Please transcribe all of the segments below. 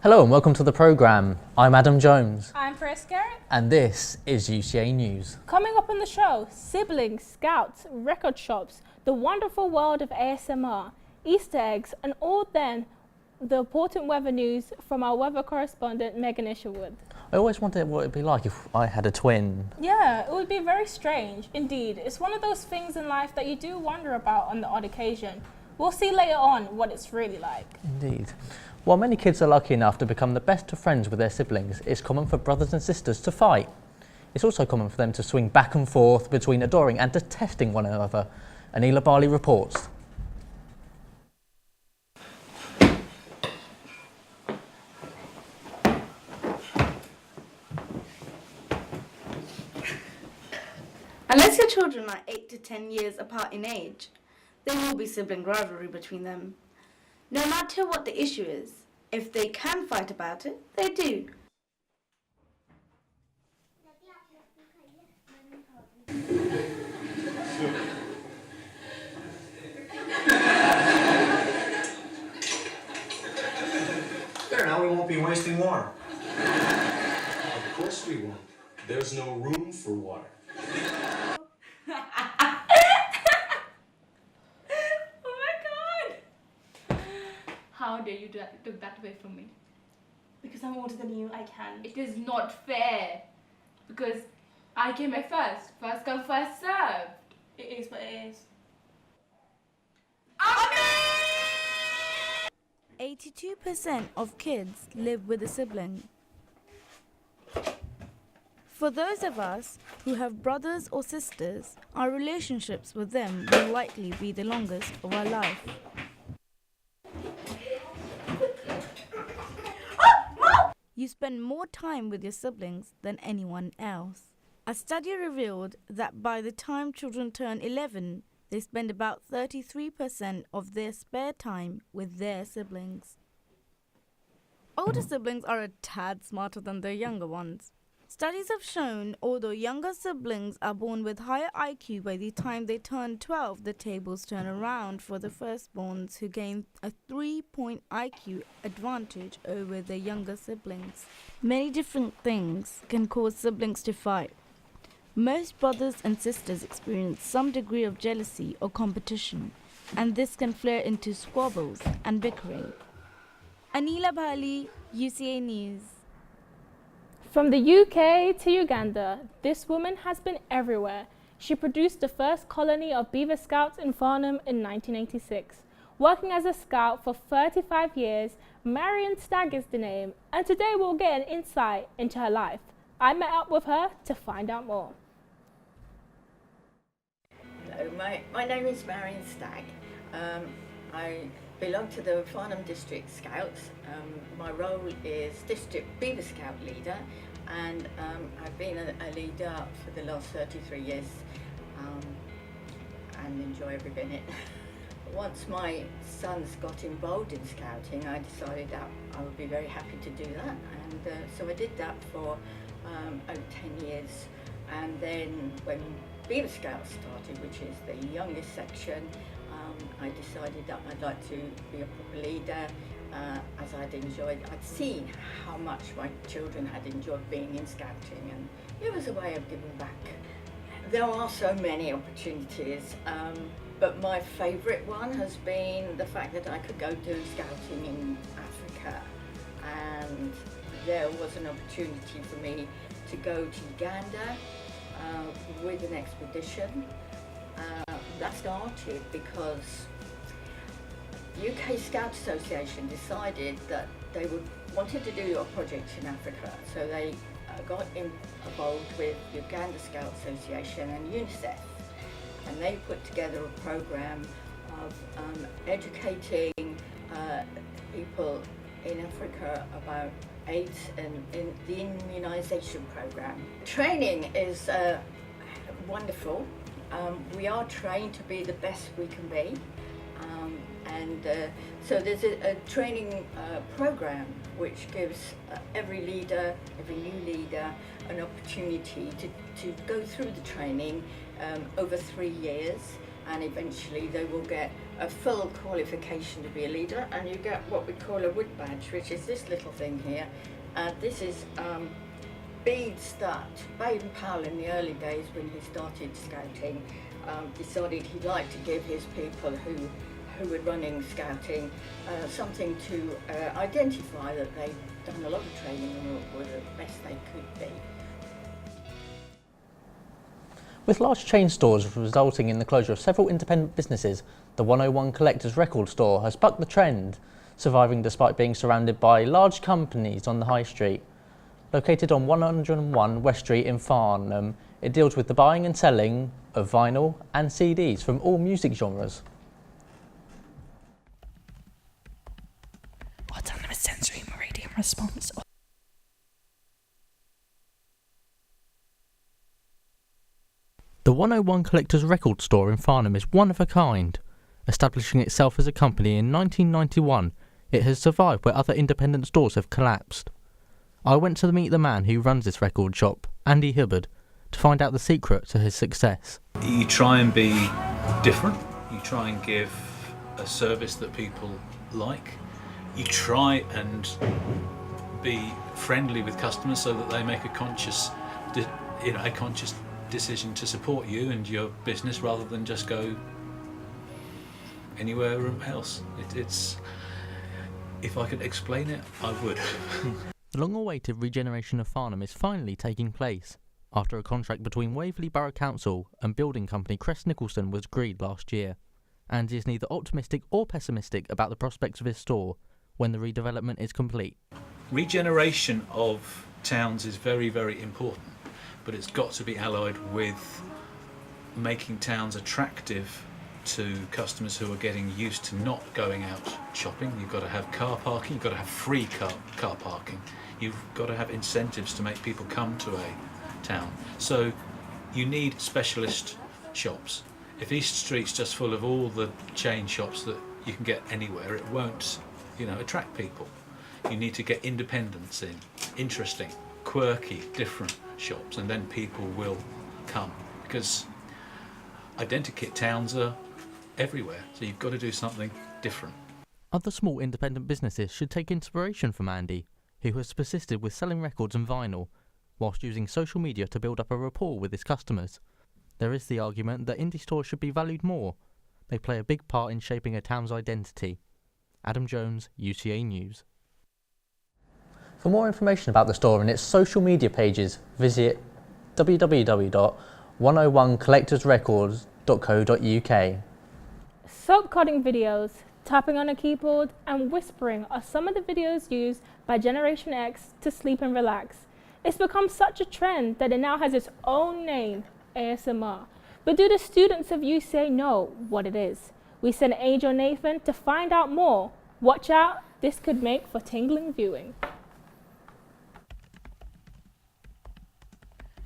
Hello and welcome to the programme. I'm Adam Jones. I'm Chris Garrett. And this is UCA News. Coming up on the show, siblings, scouts, record shops, the wonderful world of ASMR, Easter eggs, and all then the important weather news from our weather correspondent Megan Isherwood. I always wondered what it'd be like if I had a twin. Yeah, it would be very strange. Indeed, it's one of those things in life that you do wonder about on the odd occasion. We'll see later on what it's really like. Indeed. While many kids are lucky enough to become the best of friends with their siblings, it's common for brothers and sisters to fight. It's also common for them to swing back and forth between adoring and detesting one another. Anila Barley reports. Unless your children are 8 to 10 years apart in age, there will be sibling rivalry between them. No matter what the issue is, if they can fight about it, they do. There, now we won't be wasting water. Of course we won't. There's no room for water. How dare you took that away from me? Because I'm older than you, I can. It is not fair. Because I came here first. First come, first served. It is what it is. 82% of kids live with a sibling. For those of us who have brothers or sisters, our relationships with them will likely be the longest of our life. You spend more time with your siblings than anyone else. A study revealed that by the time children turn 11, they spend about 33% of their spare time with their siblings. Older siblings are a tad smarter than their younger ones. Studies have shown although younger siblings are born with higher IQ, by the time they turn 12, the tables turn around for the firstborns, who gain a 3-point IQ advantage over their younger siblings. Many different things can cause siblings to fight. Most brothers and sisters experience some degree of jealousy or competition, and this can flare into squabbles and bickering. Anila Bali, UCA News. From the UK to Uganda, this woman has been everywhere. She produced the first colony of Beaver Scouts in Farnham in 1986. Working as a scout for 35 years, Marion Stagg is the name, and today we'll get an insight into her life. I met up with her to find out more. Hello, my name is Marion Stagg. I belong to the Farnham District Scouts. My role is District Beaver Scout Leader, and I've been a leader for the last 33 years and enjoy every minute. Once my sons got involved in scouting, I decided that I would be very happy to do that, and so I did that for over 10 years. And then when Beaver Scouts started, which is the youngest section, I decided that I'd like to be a proper leader, as I'd seen how much my children had enjoyed being in scouting, and it was a way of giving back. There are so many opportunities, but my favourite one has been the fact that I could go do scouting in Africa, and there was an opportunity for me to go to Uganda with an expedition. That started because UK Scout Association decided that they wanted to do a project in Africa, so they got involved with Uganda Scout Association and UNICEF, and they put together a program of educating people in Africa about AIDS and in the immunisation program. Training is wonderful. We are trained to be the best we can be, and so there's a training program which gives every new leader, an opportunity to go through the training over 3 years, and eventually they will get a full qualification to be a leader, and you get what we call a wood badge, which is this little thing here. This is beads that Baden-Powell in the early days when he started scouting decided he'd like to give his people who were running scouting something to identify that they'd done a lot of training and were the best they could be. With large chain stores resulting in the closure of several independent businesses, the 101 Collectors Record Store has bucked the trend, surviving despite being surrounded by large companies on the high street. Located on 101 West Street in Farnham, it deals with the buying and selling of vinyl and CDs from all music genres. Autonomous sensory meridian response. The 101 Collectors Record Store in Farnham is one of a kind. Establishing itself as a company in 1991, it has survived where other independent stores have collapsed. I went to meet the man who runs this record shop, Andy Hubbard, to find out the secret to his success. You try and be different, you try and give a service that people like, you try and be friendly with customers so that they make a conscious decision to support you and your business rather than just go anywhere else. It's if I could explain it, I would. The long-awaited regeneration of Farnham is finally taking place, after a contract between Waverley Borough Council and building company Crest Nicholson was agreed last year. Andy is neither optimistic or pessimistic about the prospects of his store when the redevelopment is complete. Regeneration of towns is very, very important, but it's got to be allied with making towns attractive to customers who are getting used to not going out shopping. You've got to have car parking, you've got to have free car parking, you've got to have incentives to make people come to a town. So you need specialist shops. If East Street's just full of all the chain shops that you can get anywhere, it won't, attract people. You need to get independents in, interesting, quirky, different shops, and then people will come, because identikit towns are everywhere, so you've got to do something different. Other small independent businesses should take inspiration from Andy, who has persisted with selling records and vinyl, whilst using social media to build up a rapport with his customers. There is the argument that indie stores should be valued more. They play a big part in shaping a town's identity. Adam Jones, UCA News. For more information about the store and its social media pages, visit www.101collectorsrecords.co.uk. Soap cutting videos, tapping on a keyboard, and whispering are some of the videos used by Generation X to sleep and relax. It's become such a trend that it now has its own name, ASMR. But do the students of UCA know what it is? We sent Angel Nathan to find out more. Watch out, this could make for tingling viewing.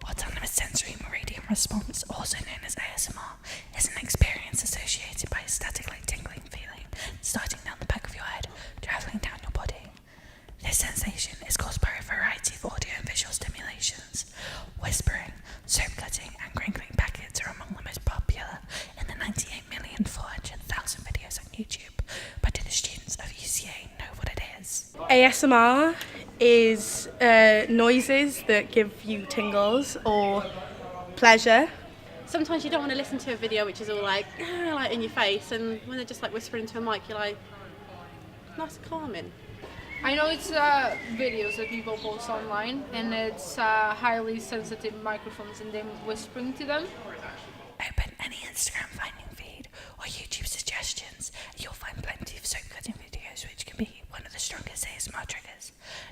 Autonomous sensory meridian response, also known as ASMR, is an experience associated by a statically tingling feeling starting down the back of your head, travelling down your body. This sensation is caused by a variety of audio and visual stimulations. Whispering, soap cutting, and crinkling packets are among the most popular in the 98,400,000 videos on YouTube. But do the students of UCA know what it is? ASMR is noises that give you tingles or pleasure. Sometimes you don't want to listen to a video which is all like in your face, and when they're just like whispering into a mic, you're like, nice and calming. I know it's videos that people post online, and it's highly sensitive microphones and them whispering to them. Open any Instagram finding feed or YouTube suggestions, and you'll find plenty of soap cutting videos, which can be one of the strongest ASMR triggers.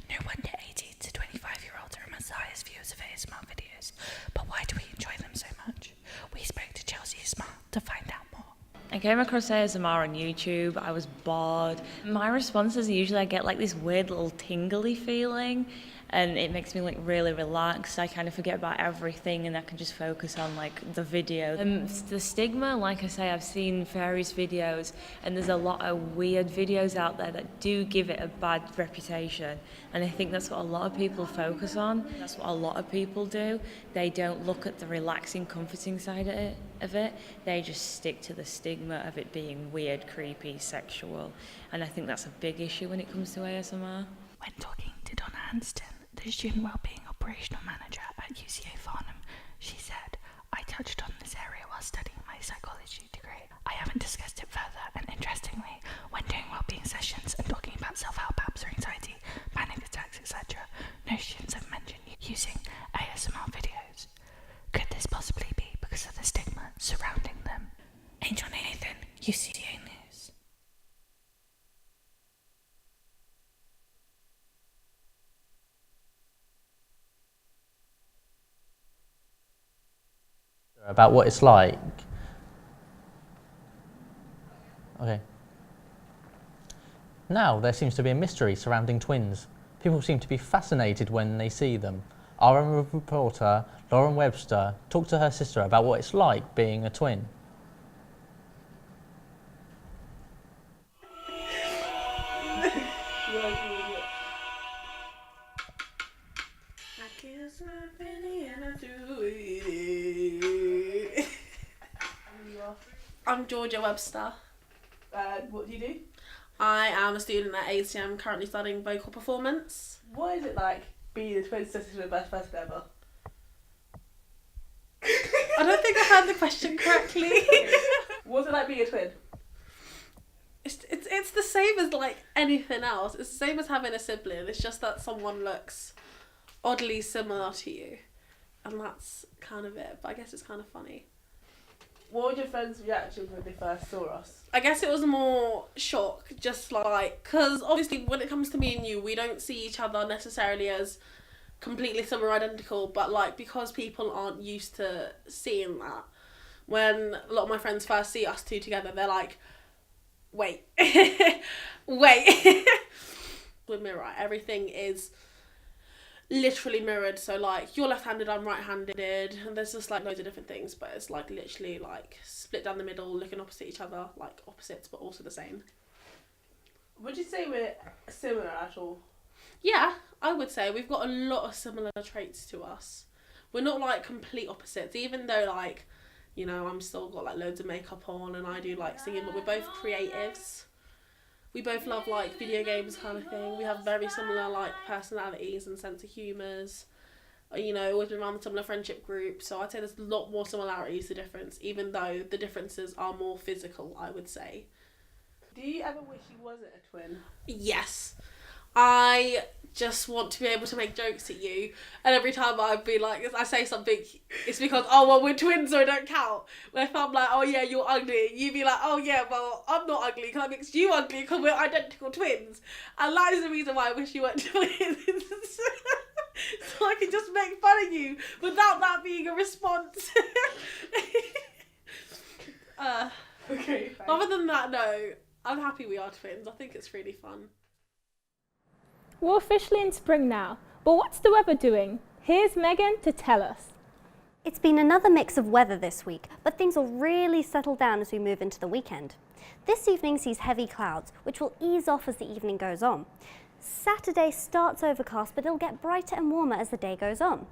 No wonder 18 to 25-year-olds are amongst the highest viewers of ASMR videos. But why do we enjoy them so much? We spoke to Chelsea Smart to find out more. I came across ASMR on YouTube. I was bored. My responses usually I get like this weird little tingly feeling, and it makes me like really relaxed. I kind of forget about everything and I can just focus on like the video. The stigma, like I say, I've seen various videos and there's a lot of weird videos out there that do give it a bad reputation, and I think that's what a lot of people focus on. That's what a lot of people do. They don't look at the relaxing, comforting side of it. of it. They just stick to the stigma of it being weird, creepy, sexual, and I think that's a big issue when it comes to ASMR. When talking to Donna Hanston, the Student Wellbeing Operational Manager at UCA Farnham, she said, "I touched on this area while studying my psychology degree. I haven't discussed it further, and interestingly, when doing wellbeing sessions and talking about self-help apps or anxiety, panic attacks, etc., no students have mentioned using ASMR videos. Could this possibly be because of the stigma surrounding them?" Angel Nathan, UCA News. About what it's like. Okay. Now there seems to be a mystery surrounding twins. People seem to be fascinated when they see them. Our own reporter, Lauren Webster, talked to her sister about what it's like being a twin. I'm Georgia Webster. What do you do? I am a student at ACM, currently studying vocal performance. What is it like being the twin sister to the best person ever? I don't think I heard the question correctly. What's it like being a twin? It's the same as like anything else. It's the same as having a sibling. It's just that someone looks oddly similar to you, and that's kind of it. But I guess it's kind of funny. What were your friends' reactions when they first saw us? I guess it was more shock, just like, because obviously when it comes to me and you, we don't see each other necessarily as completely similar, identical, but like because people aren't used to seeing that, when a lot of my friends first see us two together, they're like, wait, wait. With mirror, everything is literally mirrored, so like you're left-handed, I'm right-handed, and there's just like loads of different things, but it's like literally like split down the middle, looking opposite each other, like opposites but also the same. Would you say we're similar at all? Yeah, I would say we've got a lot of similar traits to us. We're not like complete opposites, even though like, you know, I'm still got like loads of makeup on and I do like singing, but we're both creatives. We both love like video games kind of thing. We have very similar like personalities and sense of humours. You know, always been around a similar friendship group. So I'd say there's a lot more similarities to difference, even though the differences are more physical, I would say. Do you ever wish you wasn't a twin? Yes. I just want to be able to make jokes at you, and every time I'd be like, I say something, it's because, oh well, we're twins so it don't count. But if I'm like, oh yeah, you're ugly, you'd be like, oh yeah, well, I'm not ugly because I makes you ugly because we're identical twins. And that is the reason why I wish you weren't twins. So I can just make fun of you without that being a response. Okay, thanks. Other than that, no, I'm happy we are twins. I think it's really fun. We're officially in spring now, but what's the weather doing? Here's Megan to tell us. It's been another mix of weather this week, but things will really settle down as we move into the weekend. This evening sees heavy clouds, which will ease off as the evening goes on. Saturday starts overcast, but it'll get brighter and warmer as the day goes on.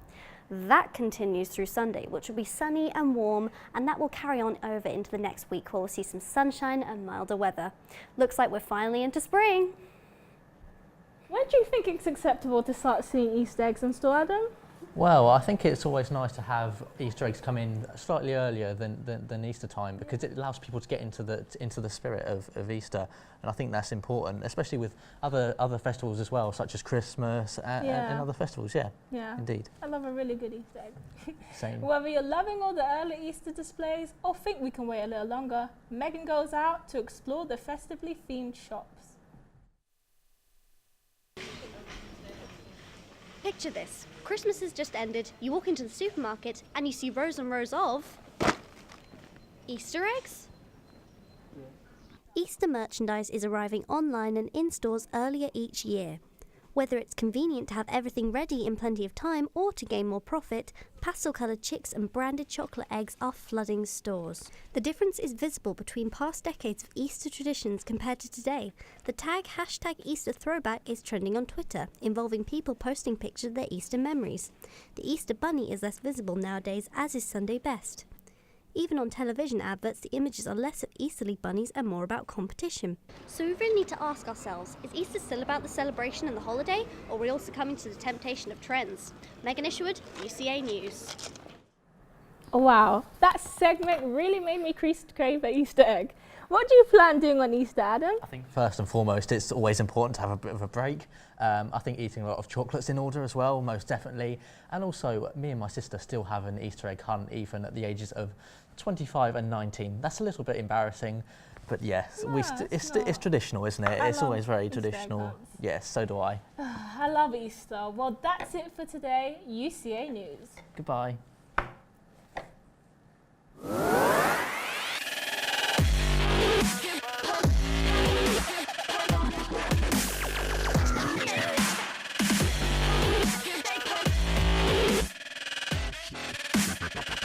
That continues through Sunday, which will be sunny and warm, and that will carry on over into the next week where we'll see some sunshine and milder weather. Looks like we're finally into spring. When do you think it's acceptable to start seeing Easter eggs in store, Adam? Well, I think it's always nice to have Easter eggs come in slightly earlier than Easter time, because it allows people to get into the spirit of Easter, and I think that's important, especially with other festivals as well, such as Christmas and other festivals. Yeah, indeed. I love a really good Easter egg. Same. Whether you're loving all the early Easter displays or think we can wait a little longer, Megan goes out to explore the festively themed shops. Picture this. Christmas has just ended, you walk into the supermarket and you see rows and rows of Easter eggs? Easter merchandise is arriving online and in stores earlier each year. Whether it's convenient to have everything ready in plenty of time or to gain more profit, pastel-coloured chicks and branded chocolate eggs are flooding stores. The difference is visible between past decades of Easter traditions compared to today. The tag #EasterThrowback is trending on Twitter, involving people posting pictures of their Easter memories. The Easter bunny is less visible nowadays, as is Sunday best. Even on television adverts, the images are less of Easterly bunnies and more about competition. So we really need to ask ourselves, is Easter still about the celebration and the holiday, or are we also coming to the temptation of trends? Megan Isherwood, UCA News. Wow, that segment really made me crave an Easter egg. What do you plan doing on Easter, Adam? I think first and foremost, it's always important to have a bit of a break. I think eating a lot of chocolates in order as well, most definitely. And also, me and my sister still have an Easter egg hunt, even at the ages of 25 and 19. That's a little bit embarrassing, but yes, No, it's traditional, isn't it? It's always very traditional. Yes, so do I. I love Easter. Well, that's it for today. UCA News. Goodbye. Thank you.